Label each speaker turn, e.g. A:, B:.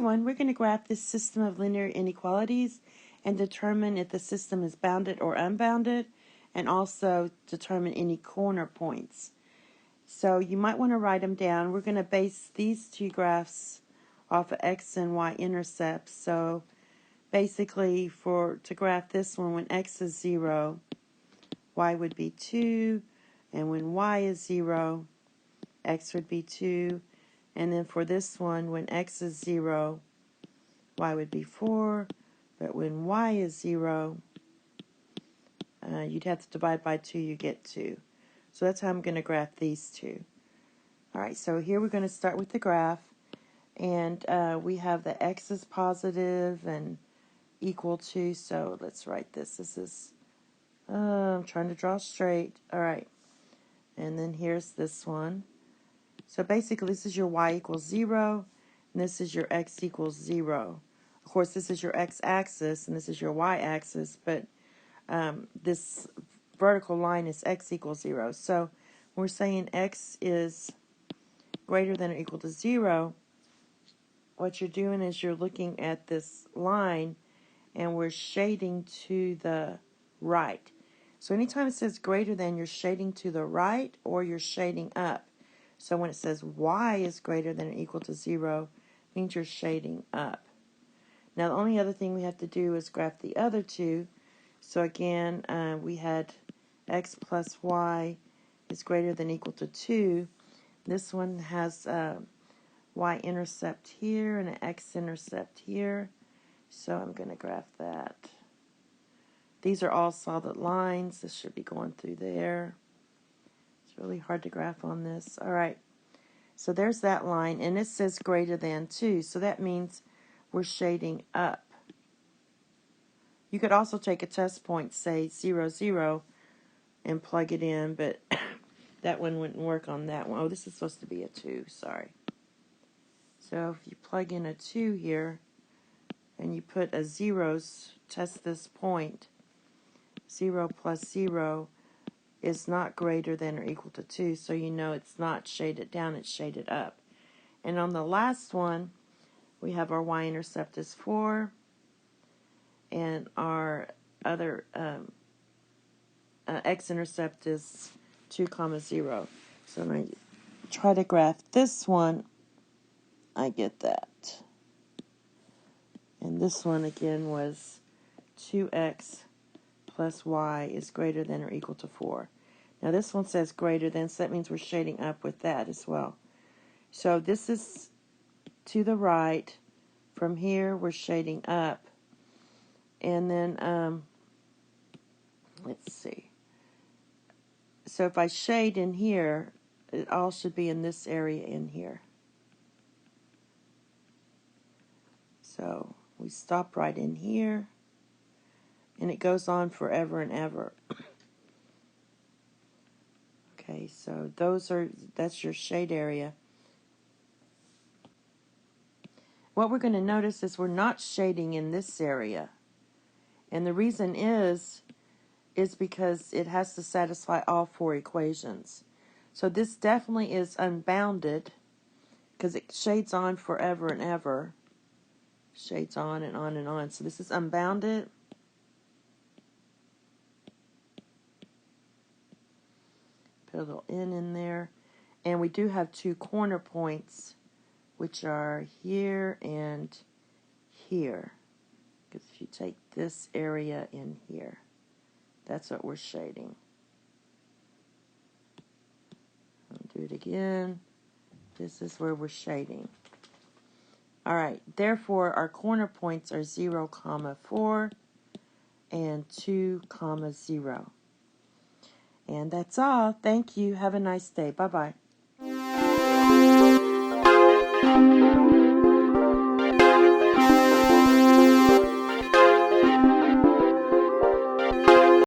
A: everyone, we're going to graph this system of linear inequalities and determine if the system is bounded or unbounded, and also determine any corner points. So you might want to write them down. We're going to base these two graphs off of x and y intercepts. So basically, to graph this one, when x is 0, y would be 2, and when y is 0, x would be 2. And then for this one, when x is 0, y would be 4. But when y is 0, you'd have to divide by 2, you get 2. So that's how I'm going to graph these two. All right, so here we're going to start with the graph. And we have the x is positive and equal to, so let's write this. This is, I'm trying to draw straight. All right, and then here's this one. So basically, this is your y equals 0, and this is your x equals 0. Of course, this is your x-axis, and this is your y-axis, but this vertical line is x equals 0. So we're saying x is greater than or equal to 0. What you're doing is you're looking at this line, and we're shading to the right. So anytime it says greater than, you're shading to the right or you're shading up. So when it says y is greater than or equal to 0, it means you're shading up. Now the only other thing we have to do is graph the other two. So again, we had x plus y is greater than or equal to 2. This one has y-intercept here and an x-intercept here. So I'm going to graph that. These are all solid lines. This should be going through there. It's really hard to graph on this. All right. So there's that line, and it says greater than 2. So that means we're shading up. You could also take a test point, say 0, 0, and plug it in, but that one wouldn't work on that one. Oh, this is supposed to be a 2. Sorry. So if you plug in a 2 here, and you put a 0's, test this point, 0 plus 0 is not greater than or equal to 2, so you know it's not shaded down, it's shaded up. And on the last one, we have our y-intercept is 4, and our other x-intercept is 2, 0. So when I try to graph this one, I get that. And this one, again, was 2x plus y is greater than or equal to 4. Now, this one says greater than, so that means we're shading up with that as well. So this is to the right. From here, we're shading up. And then, let's see. So if I shade in here, it all should be in this area in here. So we stop right in here, and it goes on forever and ever. Okay, so that's your shade area. What we're going to notice is we're not shading in this area. And the reason is because it has to satisfy all 4 equations. So this definitely is unbounded because it shades on forever and ever. Shades on and on and on. So this is unbounded. Put a little n in there. And we do have 2 corner points, which are here and here. Because if you take this area in here, that's what we're shading. I'll do it again. This is where we're shading. All right, therefore, our corner points are 0, 4, and 2, 0. And that's all. Thank you. Have a nice day. Bye-bye.